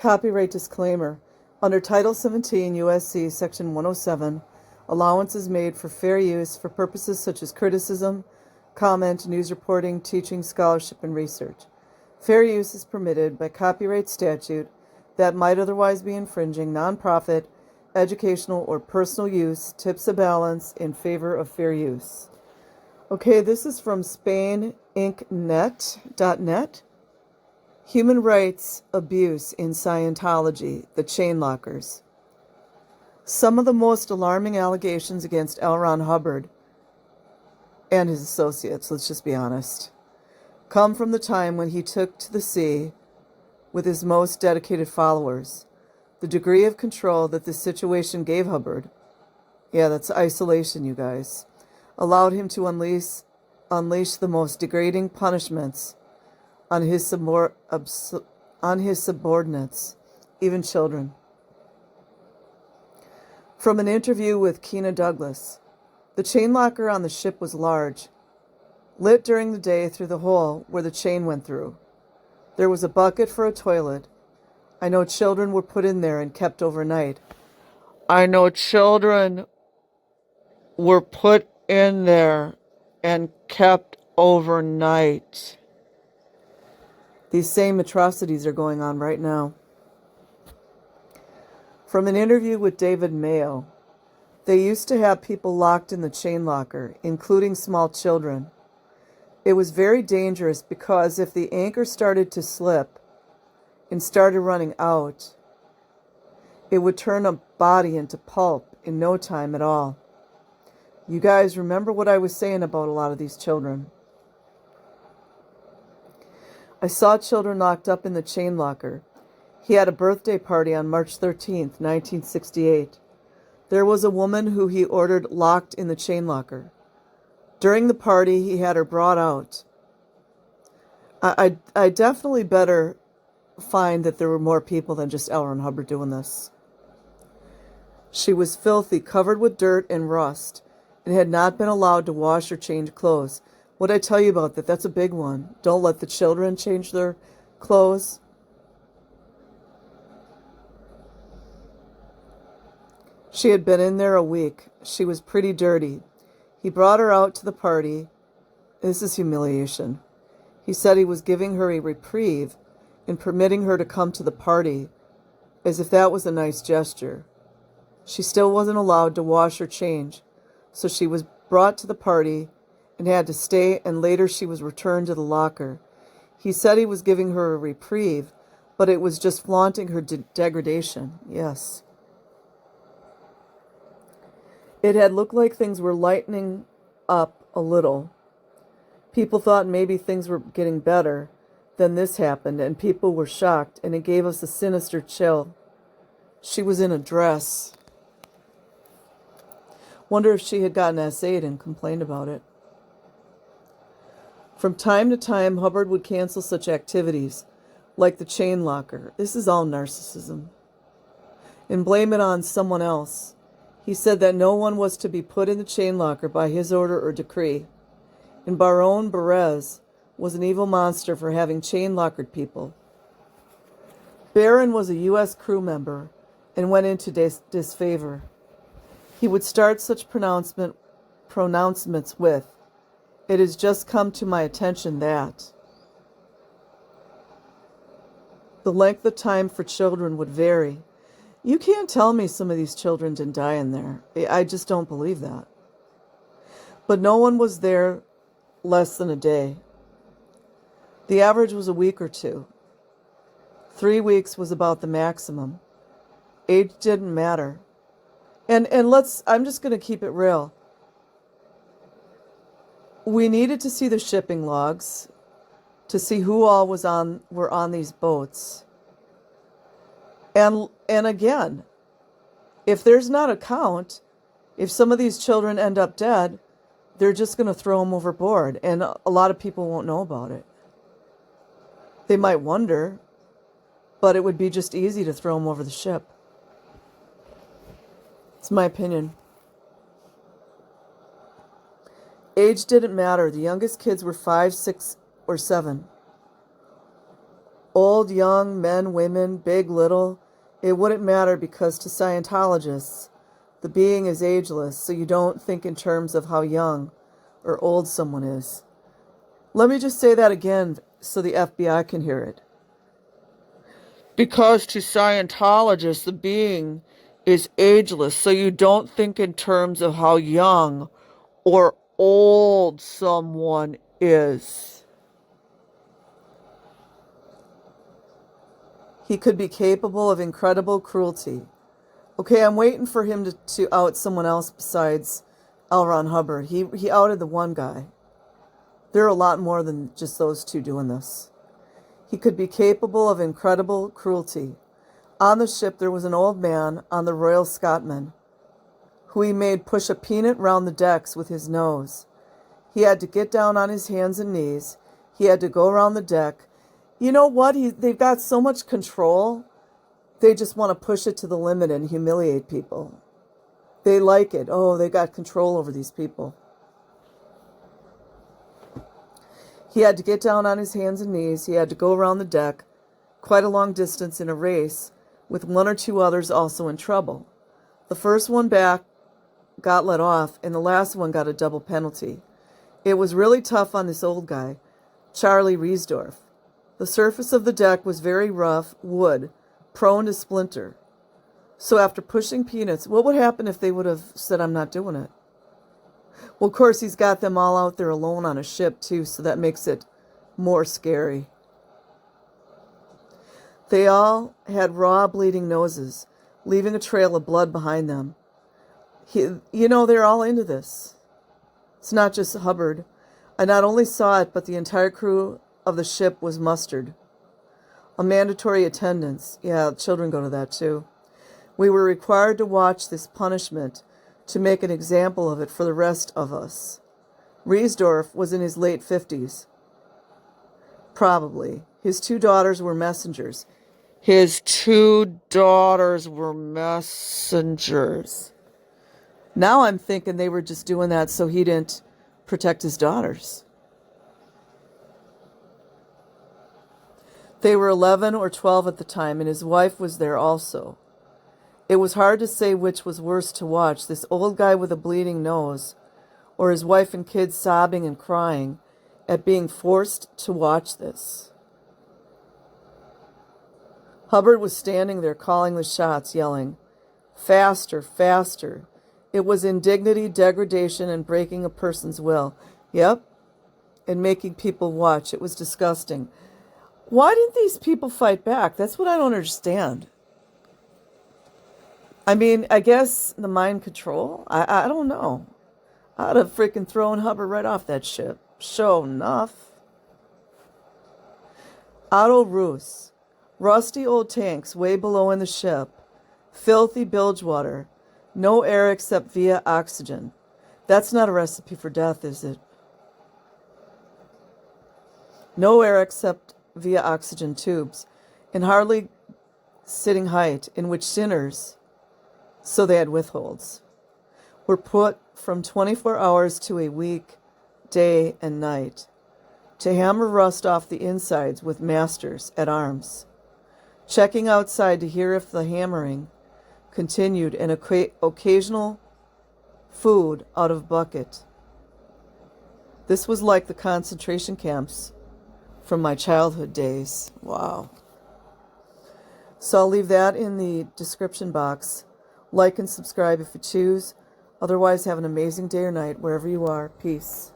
Copyright disclaimer. Under Title 17 U.S.C. Section 107, allowance is made for fair use for purposes such as criticism, comment, news reporting, teaching, scholarship, and research. Fair use is permitted by copyright statute that might otherwise be infringing nonprofit, educational, or personal use tips a balance in favor of fair use. Okay, this is from Sc-ientology.net. Human rights abuse in Scientology, the chain lockers. Some of the most alarming allegations against L. Ron Hubbard and his associates, let's just be honest, come from the time when he took to the sea with his most dedicated followers. The degree of control that this situation gave Hubbard, yeah, that's isolation, you guys, allowed him to unleash the most degrading punishments on his subordinates, even children. From an interview with Keena Douglas, the chain locker on the ship was large, lit during the day through the hole where the chain went through. There was a bucket for a toilet. I know children were put in there and kept overnight. I know children were put in there and kept overnight. These same atrocities are going on right now. From an interview with David Mayo, they used to have people locked in the chain locker, including small children. It was very dangerous because if the anchor started to slip and started running out, it would turn a body into pulp in no time at all. You guys remember what I was saying about a lot of these children. I saw children locked up in the chain locker. He had a birthday party on March 13th, 1968. There was a woman who he ordered locked in the chain locker. During the party, he had her brought out. I definitely better find that there were more people than just L. Ron Hubbard doing this. She was filthy, covered with dirt and rust, and had not been allowed to wash or change clothes. What'd I tell you about that? That's a big one. Don't let the children change their clothes. She had been in there a week. She was pretty dirty. He brought her out to the party. This is humiliation. He said he was giving her a reprieve and permitting her to come to the party, as if that was a nice gesture. She still wasn't allowed to wash or change, so she was brought to the party and had to stay, and later she was returned to the locker. He said he was giving her a reprieve, but it was just flaunting her degradation. Yes. It had looked like things were lightening up a little. People thought maybe things were getting better. Then this happened, and people were shocked, and it gave us a sinister chill. She was in a dress. Wonder if she had gotten S8 and complained about it. From time to time, Hubbard would cancel such activities, like the chain locker. This is all narcissism. And blame it on someone else. He said that no one was to be put in the chain locker by his order or decree. And Baron Berez was an evil monster for having chain lockered people. Barron was a U.S. crew member and went into disfavor. He would start such pronouncements with, "It has just come to my attention that..." The length of time for children would vary. You can't tell me some of these children didn't die in there. I just don't believe that. But no one was there less than a day. The average was a week or two. 3 weeks was about the maximum. Age didn't matter. And I'm just going to keep it real. We needed to see the shipping logs to see who all were on these boats. And again, if there's not a count, if some of these children end up dead, they're just going to throw them overboard, and a lot of people won't know about it. They might wonder, but it would be just easy to throw them over the ship. It's my opinion. Age didn't matter. The youngest kids were 5, 6, or 7. Old, young, men, women, big, little, it wouldn't matter because to Scientologists, the being is ageless, so you don't think in terms of how young or old someone is. Let me just say that again so the FBI can hear it. Because to Scientologists, the being is ageless, so you don't think in terms of how young or old someone is. He could be capable of incredible cruelty. Okay, I'm waiting for him to out someone else besides L. Ron Hubbard. He outed the one guy. There are a lot more than just those two doing this. He could be capable of incredible cruelty. On the ship, there was an old man on the Royal Scotsman who he made push a peanut round the decks with his nose. He had to get down on his hands and knees. He had to go around the deck. You know what? They've got so much control, they just want to push it to the limit and humiliate people. They like it. Oh, they got control over these people. He had to get down on his hands and knees. He had to go around the deck quite a long distance in a race with one or two others also in trouble. The first one back got let off, and the last one got a double penalty. It was really tough on this old guy, Charlie Riesdorf. The surface of the deck was very rough wood, prone to splinter. So after pushing peanuts, what would happen if they would have said, I'm not doing it? Well, of course, he's got them all out there alone on a ship, too, so that makes it more scary. They all had raw, bleeding noses, leaving a trail of blood behind them. They're all into this. It's not just Hubbard. I not only saw it, but the entire crew of the ship was mustered. A mandatory attendance. Yeah, children go to that, too. We were required to watch this punishment to make an example of it for the rest of us. Riesdorf was in his late 50s. Probably. His two daughters were messengers. Now I'm thinking they were just doing that so he didn't protect his daughters. They were 11 or 12 at the time, and his wife was there also. It was hard to say which was worse to watch, this old guy with a bleeding nose, or his wife and kids sobbing and crying at being forced to watch this. Hubbard was standing there calling the shots, yelling, faster, faster. It was indignity, degradation, and breaking a person's will. Yep, and making people watch. It was disgusting. Why didn't these people fight back? That's what I don't understand. I mean, I guess the mind control? I don't know. I'd have freaking thrown Hubbard right off that ship. Sure enough. Otto Roos. Rusty old tanks way below in the ship. Filthy bilge water. No air except via oxygen. That's not a recipe for death, is it? No air except via oxygen tubes. And hardly sitting height in which sinners, so they had withholds, were put from 24 hours to a week, day and night, to hammer rust off the insides with masters at arms, checking outside to hear if the hammering continued, and occasional food out of bucket. This was like the concentration camps from my childhood days. Wow. So I'll leave that in the description box. Like and subscribe if you choose. Otherwise, have an amazing day or night wherever you are. Peace.